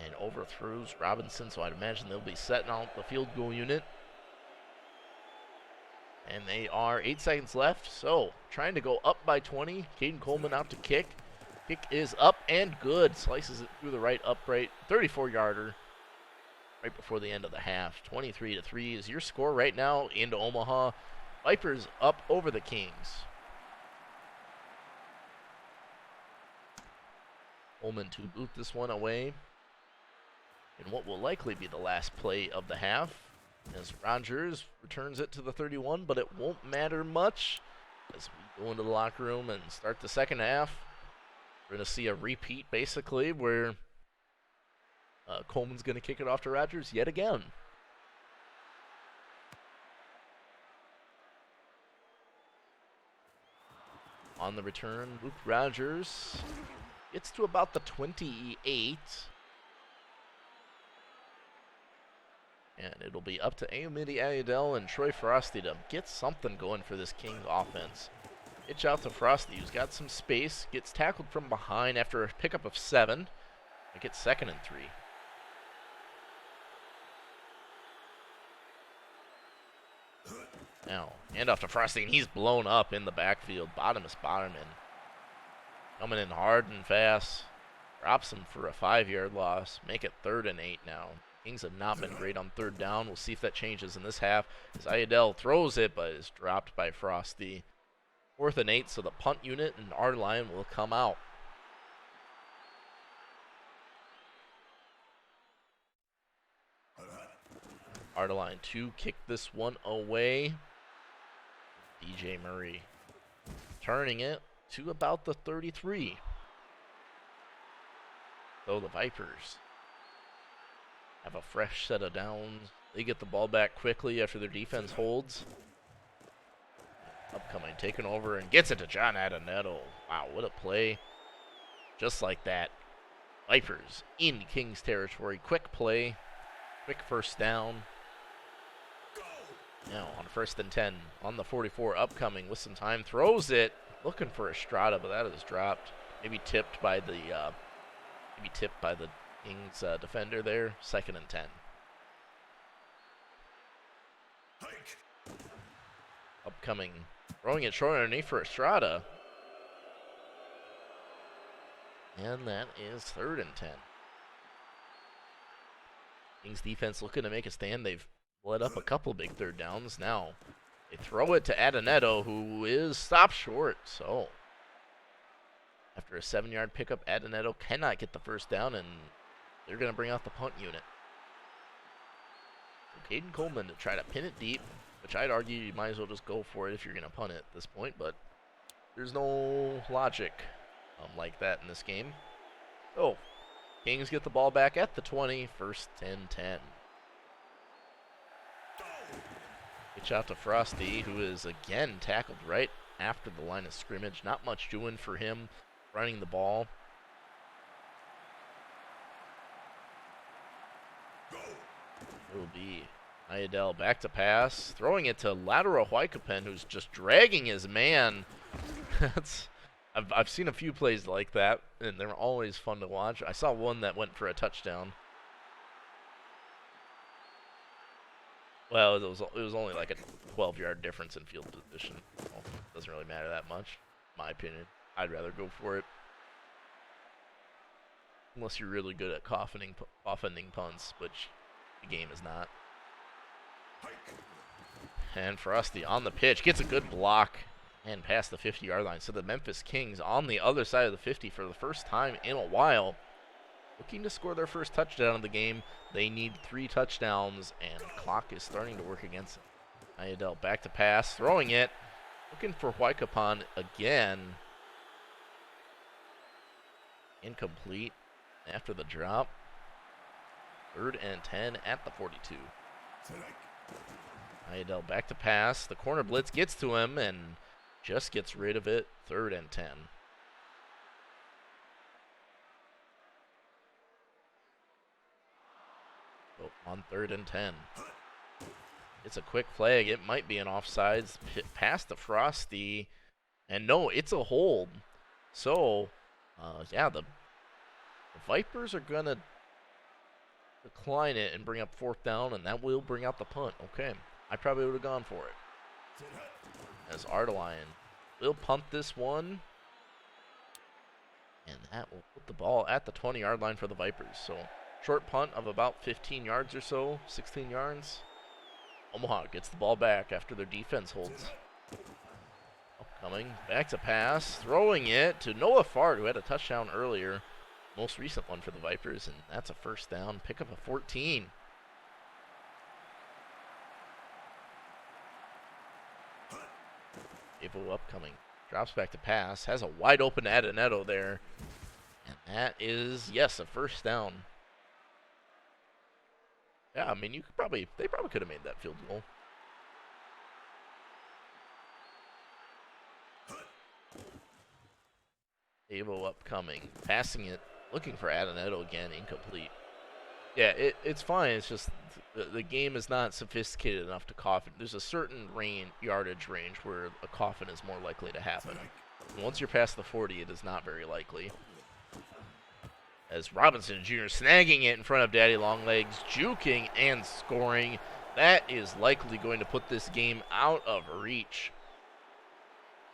And overthrows Robinson, so I'd imagine they'll be setting out the field goal unit. And they are 8 seconds left, so trying to go up by 20. Caden Coleman out to kick. Kick is up and good. Slices it through the right upright. 34-yarder right before the end of the half. 23-3 is your score right now into Omaha. Vipers up over the Kings. Coleman to boot this one away. In what will likely be the last play of the half, as Rogers returns it to the 31, but it won't matter much as we go into the locker room and start the second half. We're going to see a repeat, basically, where Coleman's going to kick it off to Rogers yet again. On the return, Luke Rogers gets to about the 28. And it'll be up to Amity Ayadel and Troy Frosty to get something going for this Kings offense. Pitch out to Frosty, who's got some space, gets tackled from behind after a pickup of 7. It gets 2nd and 3. Now, handoff to Frosty, and he's blown up in the backfield. Bodemus Boderman coming in hard and fast. Drops him for a 5-yard loss. Make it 3rd and 8 now. Kings have not been great on 3rd down. We'll see if that changes in this half. As Ayadel throws it, but is dropped by Frosty. 4th and 8, so the punt unit and our line will come out. Our line 2 kick this one away. DJ Murray turning it to about the 33. So the Vipers have a fresh set of downs. They get the ball back quickly after their defense holds. Upcoming, taking over, and gets it to John Adenetto. Wow, what a play. Just like that. Vipers in Kings territory. Quick play. Quick first down. Now on 1st and 10 on the 44. Upcoming with some time. Throws it. Looking for Estrada, but that is dropped. Maybe tipped by the Kings defender there. 2nd and 10. Upcoming, throwing it short underneath for Estrada. And that is 3rd and 10. Kings defense looking to make a stand. They've Let up a couple big third downs. Now they throw it to Adoneto, who is stopped short. So after a 7-yard pickup, Adoneto cannot get the first down, and they're going to bring out the punt unit. So Caden Coleman to try to pin it deep, which I'd argue you might as well just go for it if you're going to punt it at this point, but there's no logic like that in this game. So Kings get the ball back at the 20, first and 10. Pitch out to Frosty, who is again tackled right after the line of scrimmage. Not much doing for him running the ball. It will be Ayadel back to pass, throwing it to lateral Huaycapen, who's just dragging his man. I've seen a few plays like that, and they're always fun to watch. I saw one that went for a touchdown. Well, it was only like a 12-yard difference in field position. Well, it doesn't really matter that much, in my opinion. I'd rather go for it. Unless you're really good at coughing punts, which the game is not. And Frosty on the pitch, gets a good block and past the 50-yard line. So the Memphis Kings on the other side of the 50 for the first time in a while. Looking to score their first touchdown of the game. They need 3 touchdowns, and clock is starting to work against them. Ayadel back to pass, throwing it. Looking for Huaycapan again. Incomplete after the drop. 3rd and 10 at the 42. Ayadel back to pass. The corner blitz gets to him and just gets rid of it. 3rd and 10. So on 3rd and 10. It's a quick flag. It might be an offsides. Pass to Frosty. And no, it's a hold. So, yeah, the Vipers are going to decline it and bring up 4th down, and that will bring out the punt. Okay, I probably would have gone for it. As Artelion will punt this one. And that will put the ball at the 20-yard line for the Vipers. So, short punt of about 15 yards or so, 16 yards. Omaha gets the ball back after their defense holds. Upcoming, back to pass, throwing it to Noah Fard, who had a touchdown earlier. Most recent one for the Vipers, and that's a 1st down. Pick up a 14. Avo upcoming. Drops back to pass. Has a wide open Adoneto there. And that is, yes, a 1st down. Yeah, I mean, they probably could have made that field goal. Avo upcoming. Passing it. Looking for Adoneto again. Incomplete. Yeah, it's fine. It's just the game is not sophisticated enough to coffin. There's a certain yardage range where a coffin is more likely to happen. And once you're past the 40, it is not very likely. As Robinson Jr. snagging it in front of Daddy Longlegs, juking and scoring. That is likely going to put this game out of reach.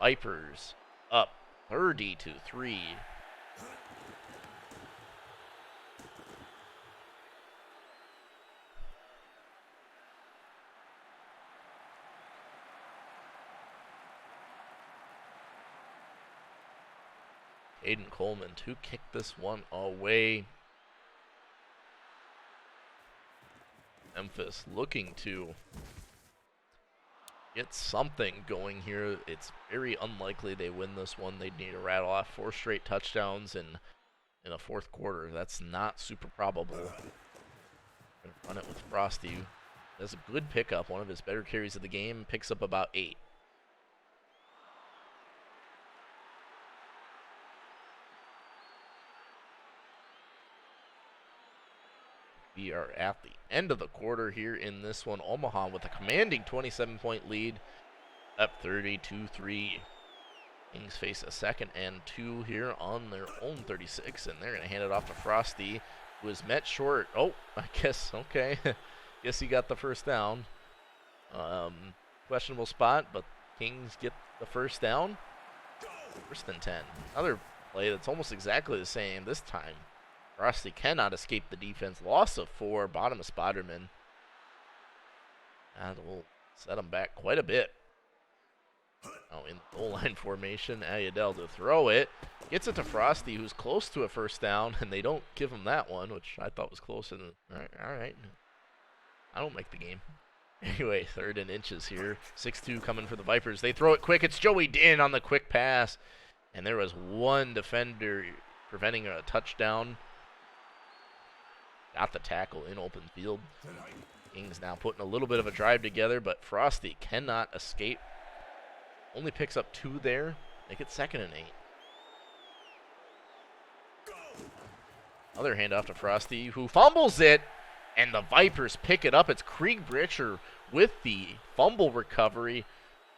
Vipers up 30-3. Aiden Coleman to kick this one away. Memphis looking to get something going here. It's very unlikely they win this one. They'd need to rattle off 4 straight touchdowns in a 4th quarter. That's not super probable. Gonna run it with Frosty. That's a good pickup. One of his better carries of the game. Picks up about 8. We are at the end of the quarter here in this one. Omaha with a commanding 27-point lead, up 32-3. Kings face a 2nd and 2 here on their own 36, and they're going to hand it off to Frosty, who is met short. Oh, I guess, okay. Guess he got the 1st down. Questionable spot, but Kings get the 1st down. 1st and 10. Another play that's almost exactly the same this time. Frosty cannot escape the defense. Loss of 4, bottom of Spiderman. That will set them back quite a bit. Now in goal line formation, Ayadel to throw it. Gets it to Frosty, who's close to a first down, and they don't give him that one, which I thought was closer than. All right. I don't make the game. Anyway, 3rd and inches here. 6-2 coming for the Vipers. They throw it quick. It's Joey Din on the quick pass. And there was one defender preventing a touchdown. Got the tackle in open field. Kings now putting a little bit of a drive together, but Frosty cannot escape. Only picks up 2 there. Make it 2nd and 8. Another handoff to Frosty, who fumbles it, and the Vipers pick it up. It's Krieg Britcher with the fumble recovery.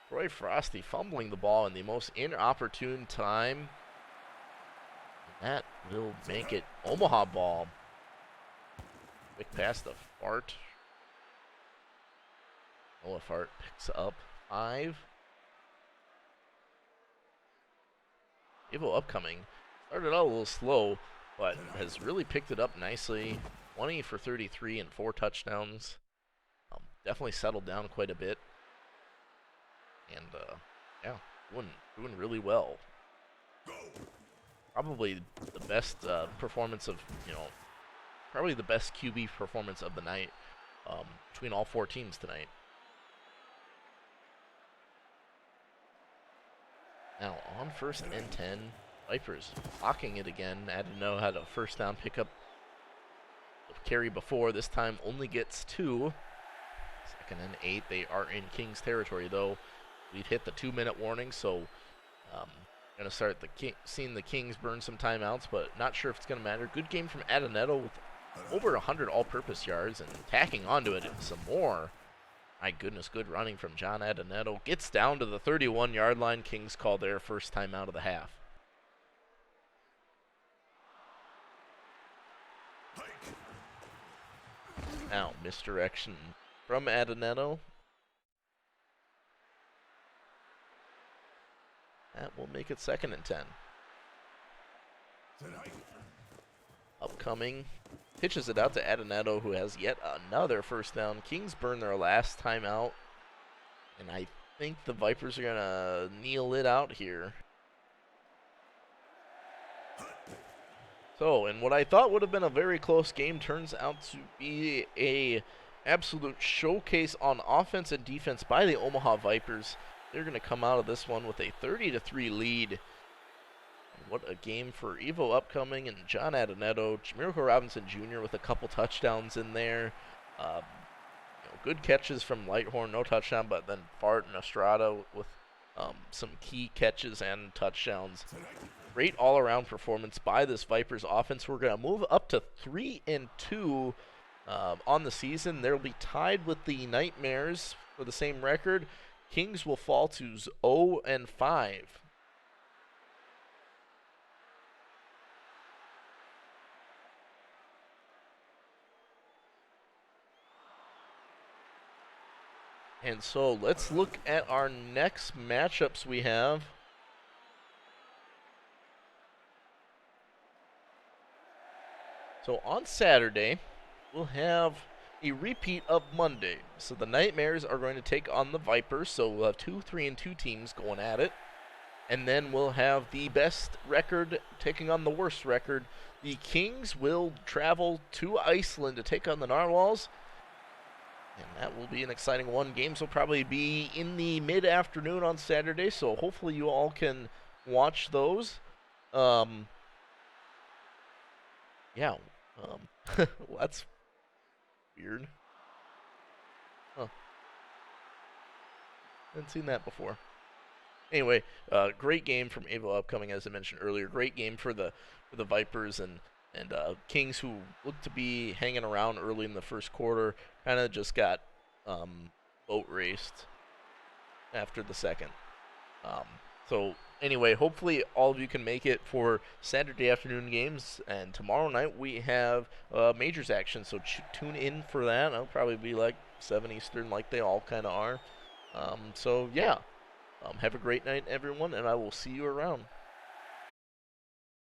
Troy Frosty fumbling the ball in the most inopportune time. And that will make it Omaha ball. Quick pass to Fart. Noah Fart picks up 5. Evo upcoming. Started out a little slow, but has really picked it up nicely. 20 for 33 and 4 touchdowns. Definitely settled down quite a bit. And, yeah, doing really well. Probably the best performance of, probably the best QB performance of the night between all 4 teams tonight. Now, on 1st and 10, Vipers blocking it again. Adeno had a first down pickup carry before. This time only gets 2. 2nd and 8. They are in Kings territory, though. We've hit the 2-minute warning, so going to start seeing the Kings burn some timeouts, but not sure if it's going to matter. Good game from Adenetto with over 100 all-purpose yards and tacking onto it some more. My goodness, good running from John Adenetto. Gets down to the 31-yard line. Kings call their first timeout of the half. Now, misdirection from Adenetto. That will make it 2nd and 10. Upcoming. Pitches it out to Adenetto, who has yet another first down. Kings burn their last timeout. And I think the Vipers are going to kneel it out here. So, and what I thought would have been a very close game turns out to be a absolute showcase on offense and defense by the Omaha Vipers. They're going to come out of this one with a 30-3 lead. And what a game for Evo upcoming and John Adenetto. Miracle Robinson Jr. with a couple touchdowns in there. Good catches from Lighthorn, no touchdown, but then Fart and Estrada with some key catches and touchdowns. Great all-around performance by this Vipers offense. We're going to move up to 3-2 on the season. They'll be tied with the Nightmares for the same record. Kings will fall to 0-5. And so let's look at our next matchups we have. So on Saturday, we'll have a repeat of Monday. So the Nightmares are going to take on the Vipers. So we'll have 2 3-2 teams going at it. And then we'll have the best record taking on the worst record. The Kings will travel to Iceland to take on the Narwhals. And that will be an exciting one. Games will probably be in the mid-afternoon on Saturday. So hopefully you all can watch those. Yeah. Well, that's weird. Huh. Haven't seen that before. Anyway, great game from Avo upcoming, as I mentioned earlier. Great game for the Vipers and Kings, who looked to be hanging around early in the first quarter. Kind of just got boat raced after the second. So anyway, hopefully all of you can make it for Saturday afternoon games. And tomorrow night we have majors action, so tune in for that. It'll probably be like 7 Eastern, like they all kind of are. So yeah, have a great night, everyone, and I will see you around.